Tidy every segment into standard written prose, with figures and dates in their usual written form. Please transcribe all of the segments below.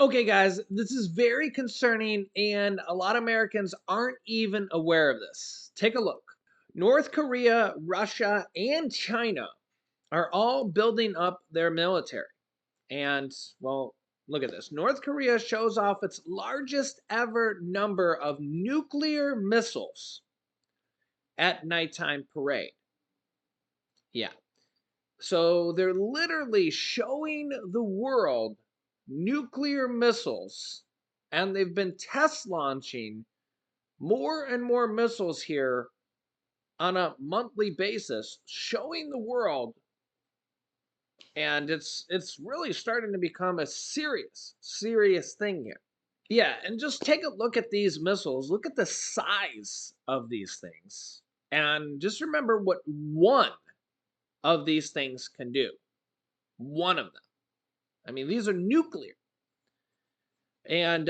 Okay, guys, this is very concerning, and a lot of Americans aren't even aware of this. Take a look. North Korea, Russia, and China are all building up their military. And, well, look at this. North Korea shows off its largest ever number of nuclear missiles at nighttime parade. Yeah. So they're literally showing the world nuclear missiles, and they've been test launching more and more missiles here on a monthly basis, showing the world, and it's really starting to become a serious thing here. Yeah, and just take a look at these missiles. Look at the size of these things. And just remember what one of these things can do. One of them. I mean, these are nuclear. And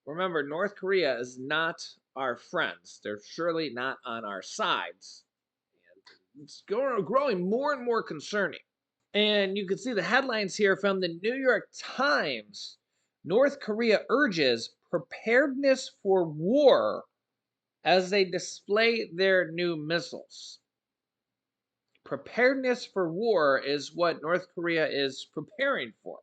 remember, North Korea is not our friends. They're surely not on our sides. And it's growing more and more concerning. And you can see the headlines here from the New York Times. North Korea urges preparedness for war as they display their new missiles. Preparedness for war is what North Korea is preparing for.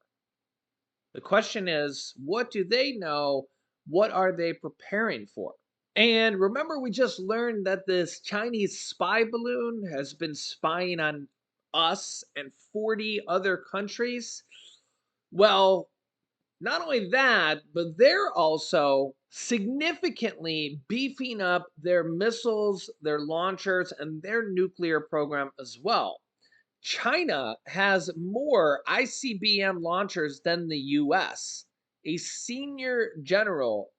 The question is, what do they know? What are they preparing for? And remember, we just learned that this Chinese spy balloon has been spying on us and 40 other countries. Well, not only that, but they're also significantly beefing up their missiles, their launchers, and their nuclear program as well. China has more ICBM launchers than the US. A senior general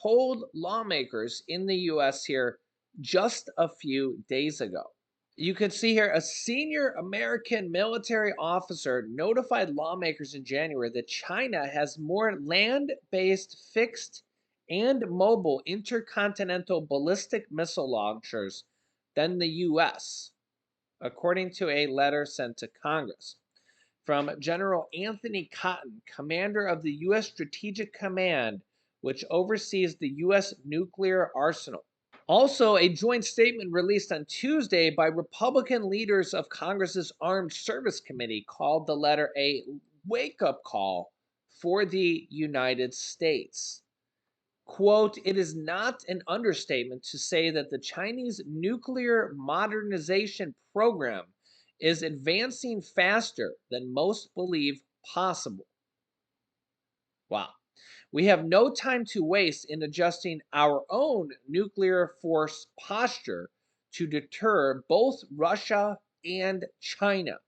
told lawmakers in the US here just a few days ago. You can see here a senior American military officer notified lawmakers in January that China has more land based fixed and mobile intercontinental ballistic missile launchers than the US, according to a letter sent to Congress from General Anthony Cotton, commander of the U.S. Strategic Command, which oversees the U.S. nuclear arsenal. Also, a joint statement released on Tuesday by Republican leaders of Congress's Armed Service Committee called the letter a wake up call for the United States. Quote, it is not an understatement to say that the Chinese nuclear modernization program is advancing faster than most believe possible. Wow. We have no time to waste in adjusting our own nuclear force posture to deter both Russia and China.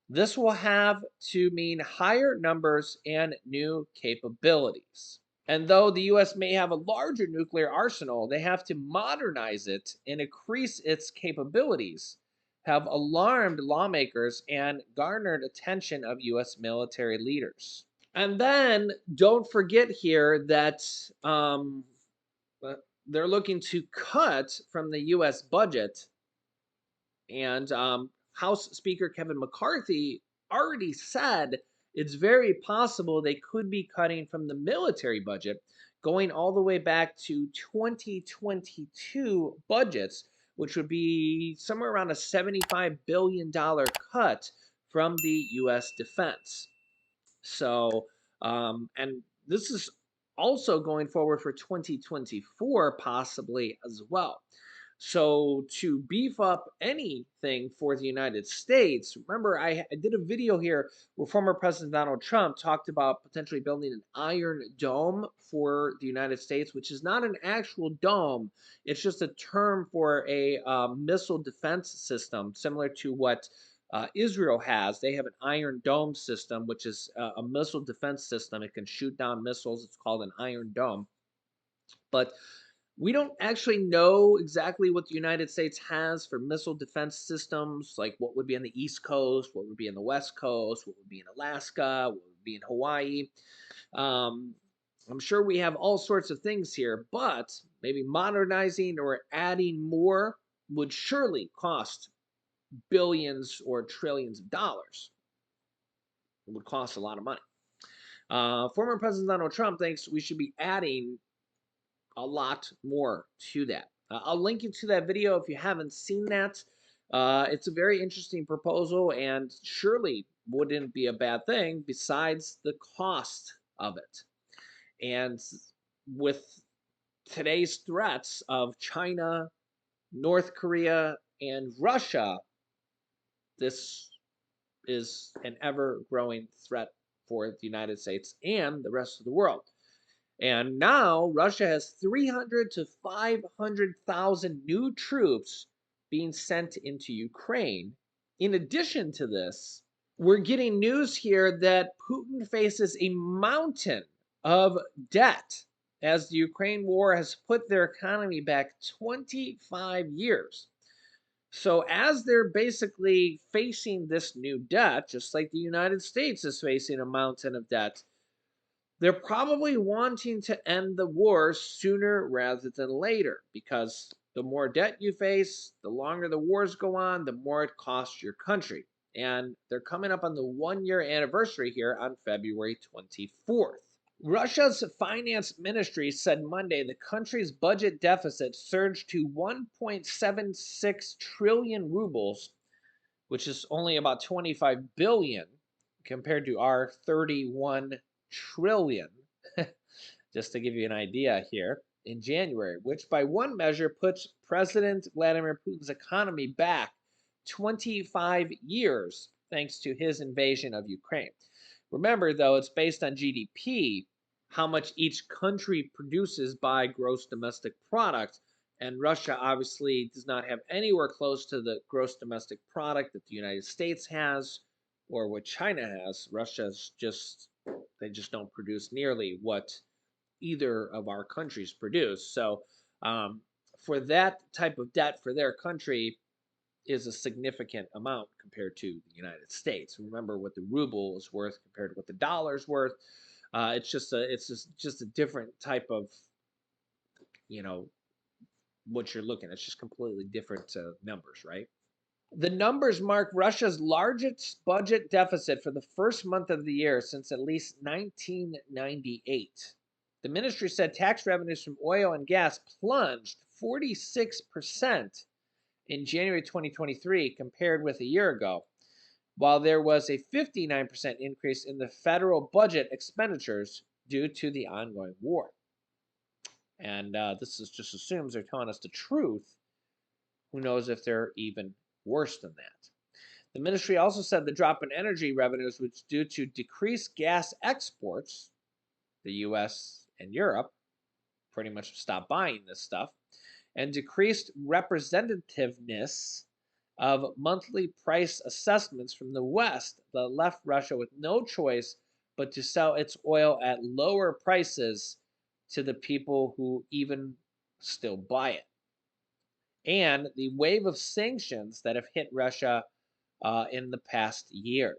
This will have to mean higher numbers and new capabilities. And though the US may have a larger nuclear arsenal, they have to modernize it and increase its capabilities, have alarmed lawmakers and garnered attention of US military leaders. And then don't forget here that uh, they're looking to cut from the US budget. And House Speaker Kevin McCarthy already said it's very possible they could be cutting from the military budget, going all the way back to 2022 budgets, which would be somewhere around a $75 billion cut from the US defense. So, and this is also going forward for 2024, possibly as well. So, to beef up anything for the United States, remember, I did a video here where former President Donald Trump talked about potentially building an iron dome for the United States, which is not an actual dome. It's just a term for a missile defense system, similar to what Israel has. They have an Iron Dome system, which is a missile defense system. It can shoot down missiles. It's called an Iron Dome. But we don't actually know exactly what the United States has for missile defense systems, like what would be on the East Coast, what would be in the West Coast, what would be in Alaska, what would be in Hawaii. Um, I'm sure we have all sorts of things here, but maybe modernizing or adding more would surely cost billions or trillions of dollars. It would cost a lot of money. Former President Donald Trump thinks we should be adding a lot more to that. I'll link you to that video if you haven't seen that. It's a very interesting proposal and surely wouldn't be a bad thing besides the cost of it. And with today's threats of China, North Korea, and Russia, this is an ever growing threat for the United States and the rest of the world. And now Russia has 300 to 500,000 new troops being sent into Ukraine. In addition to this, we're getting news here that Putin faces a mountain of debt as the Ukraine war has put their economy back 25 years. So, as they're basically facing this new debt, just like the United States is facing a mountain of debt, they're probably wanting to end the war sooner rather than later because the more debt you face, the longer the wars go on, the more it costs your country. And they're coming up on the 1 year anniversary here on February 24th. Russia's finance ministry said Monday the country's budget deficit surged to 1.76 trillion rubles, which is only about 25 billion compared to our 31 trillion, just to give you an idea here, in January, which by one measure puts President Vladimir Putin's economy back 25 years thanks to his invasion of Ukraine. Remember, though, it's based on GDP, how much each country produces by gross domestic product. And Russia obviously does not have anywhere close to the gross domestic product that the United States has or what China has. Russia's just, they just don't produce nearly what either of our countries produce. So, for that type of debt for their country is a significant amount compared to the United States. Remember what the ruble is worth compared to what the dollar is worth. It's just a different type of, you know, what you're looking at. It's just completely different numbers, right? The numbers mark Russia's largest budget deficit for the first month of the year since at least 1998. The ministry said tax revenues from oil and gas plunged 46% in January 2023 compared with a year ago, while there was a 59% increase in the federal budget expenditures due to the ongoing war. And this is just assumes they're telling us the truth. Who knows if they're even worse than that? The ministry also said the drop in energy revenues was due to decreased gas exports. The US and Europe pretty much stopped buying this stuff, and decreased representativeness of monthly price assessments from the West that left Russia with no choice but to sell its oil at lower prices to the people who even still buy it. And the wave of sanctions that have hit Russia in the past year.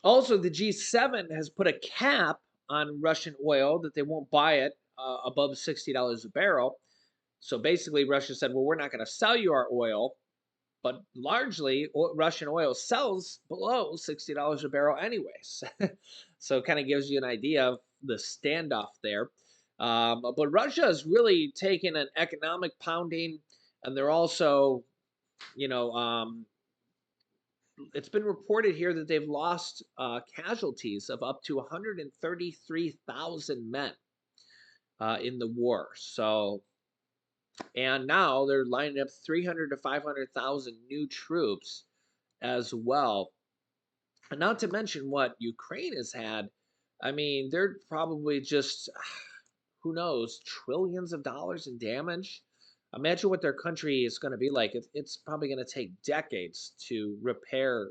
Also, the G7 has put a cap on Russian oil that they won't buy it above $60 a barrel. So basically, Russia said, well, we're not going to sell you our oil, but largely Russian oil sells below $60 a barrel anyways. So it kind of gives you an idea of the standoff there. But Russia is really taking an economic pounding, and they're also, you know, it's been reported here that they've lost casualties of up to 133,000 men in the war. So, and now they're lining up 300 to 500,000 new troops as well. And not to mention what Ukraine has had. I mean, they're probably just, who knows, trillions of dollars in damage. Imagine what their country is going to be like. It's probably going to take decades to repair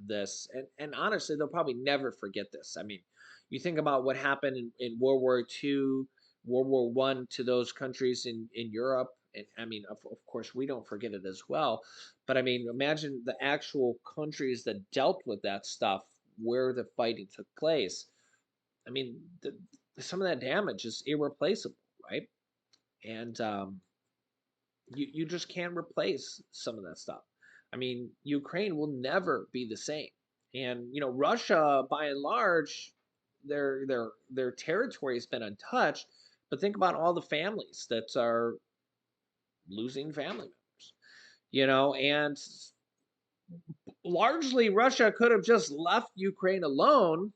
this. And honestly, they'll probably never forget this. I mean, you think about what happened in World War II, World War One to those countries in Europe. And I mean, of course, we don't forget it as well. But I mean, imagine the actual countries that dealt with that stuff where the fighting took place. I mean, some of that damage is irreplaceable, right? And you just can't replace some of that stuff. I mean, Ukraine will never be the same. And, you know, Russia, by and large, their territory has been untouched. But think about all the families that are losing family members, and largely Russia could have just left Ukraine alone.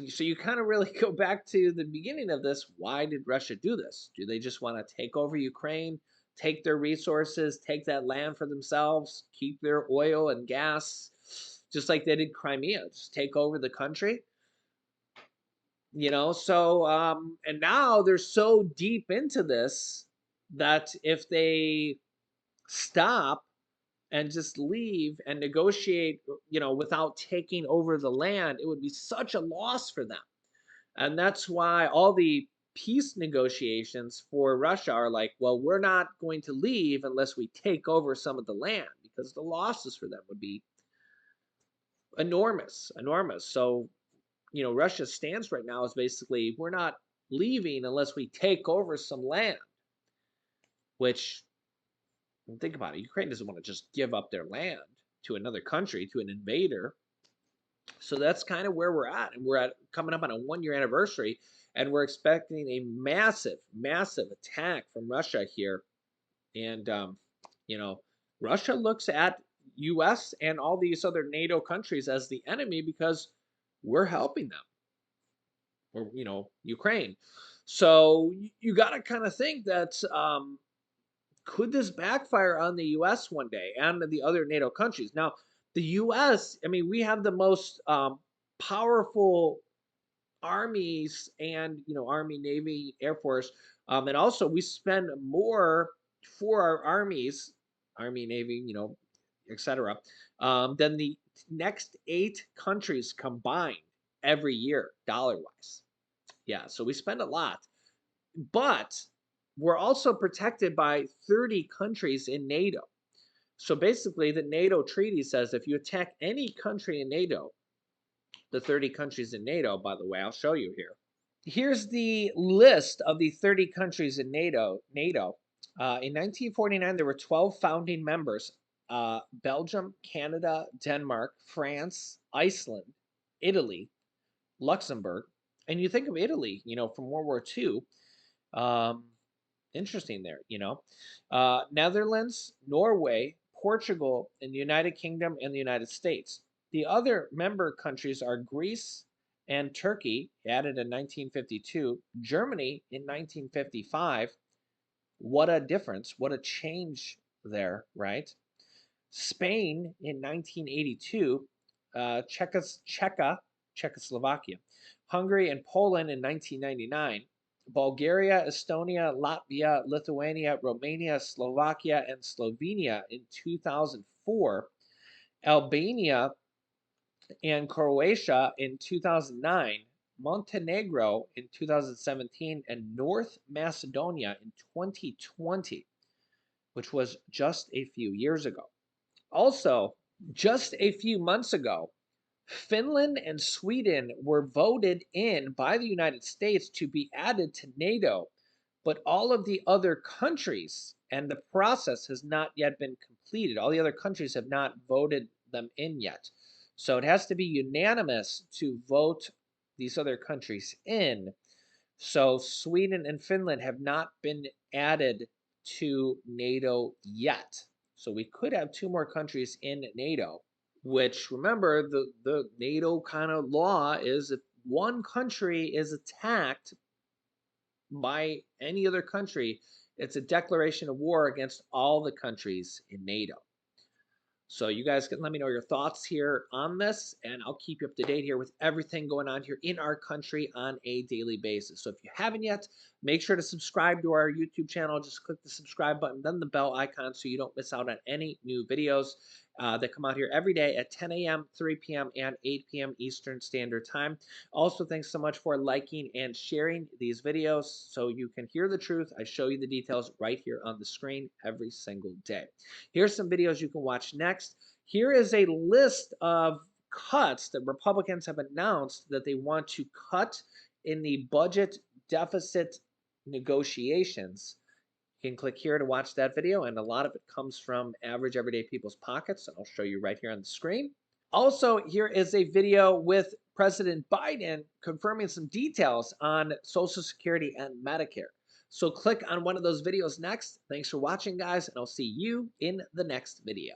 So you kind of really go back to the beginning of this. Why did Russia do this? Do they just want to take over Ukraine, take their resources, take that land for themselves, keep their oil and gas, just like they did Crimea, just take over the country? So and now they're so deep into this that if they stop and just leave and negotiate, without taking over the land, it would be such a loss for them. And that's why all the peace negotiations for Russia are like, well, we're not going to leave unless we take over some of the land, because the losses for them would be enormous, enormous. So, Russia's stance right now is basically, we're not leaving unless we take over some land, which, think about it, Ukraine doesn't want to just give up their land to another country, to an invader. So that's kind of where we're at. And we're coming up on a 1 year anniversary, and we're expecting a massive, massive attack from Russia here. And, you know, Russia looks at US and all these other NATO countries as the enemy because we're helping them, or, Ukraine. So you got to kind of think that, could this backfire on the US one day and the other NATO countries? Now, the US, I mean, we have the most powerful armies, and Army, Navy, Air Force, and also we spend more for our armies, Army, Navy, etc., than the next 8 countries combined every year, dollar wise. Yeah, so we spend a lot, but we're also protected by 30 countries in NATO. So basically, the NATO treaty says if you attack any country in NATO, the 30 countries in NATO, by the way, I'll show you here. Here's the list of the 30 countries in NATO. In 1949, there were 12 founding members: Belgium, Canada, Denmark, France, Iceland, Italy, Luxembourg. And you think of Italy, from World War II. Um, Interesting there, Netherlands, Norway, Portugal, and the United Kingdom and the United States. The other member countries are Greece and Turkey, added in 1952, Germany in 1955. What a difference, what a change there, right? Spain in 1982, Czechoslovakia, Hungary and Poland in 1999, Bulgaria, Estonia, Latvia, Lithuania, Romania, Slovakia, and Slovenia in 2004, Albania and Croatia in 2009, Montenegro in 2017, and North Macedonia in 2020, which was just a few years ago. Also, just a few months ago, Finland and Sweden were voted in by the United States to be added to NATO, but all of the other countries, and the process has not yet been completed. All the other countries have not voted them in yet. So it has to be unanimous to vote these other countries in. So Sweden and Finland have not been added to NATO yet. So we could have 2 more countries in NATO, which, remember, the NATO kind of law is if one country is attacked by any other country, it's a declaration of war against all the countries in NATO. So you guys can let me know your thoughts here on this, and I'll keep you up to date here with everything going on here in our country on a daily basis. So if you haven't yet, make sure to subscribe to our YouTube channel. Just click the subscribe button, then the bell icon, so you don't miss out on any new videos that come out here every day at 10 a.m., 3 p.m., and 8 p.m. Eastern Standard Time. Also, thanks so much for liking and sharing these videos so you can hear the truth. I show you the details right here on the screen every single day. Here's some videos you can watch next. Here is a list of cuts that Republicans have announced that they want to cut in the budget deficit negotiations. You can click here to watch that video, and a lot of it comes from average everyday people's pockets, and I'll show you right here on the screen. Also, here is a video with President Biden confirming some details on Social Security and Medicare. So click on one of those videos next. Thanks for watching, guys, and I'll see you in the next video.